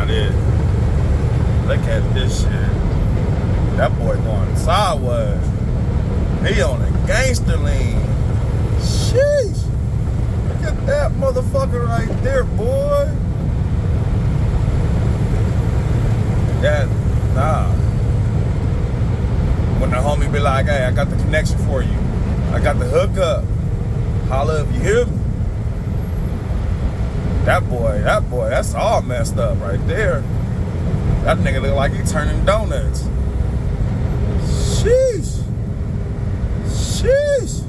about it. Look at this shit. That boy going sideways. He on a gangster lean. Sheesh. Look at that motherfucker right there, boy. Yeah, nah. When the homie be like, hey, I got the connection for you. I got the hookup. Holla if you hear me. That boy, that's all messed up right there. That nigga look like he turning donuts. Sheesh. Sheesh.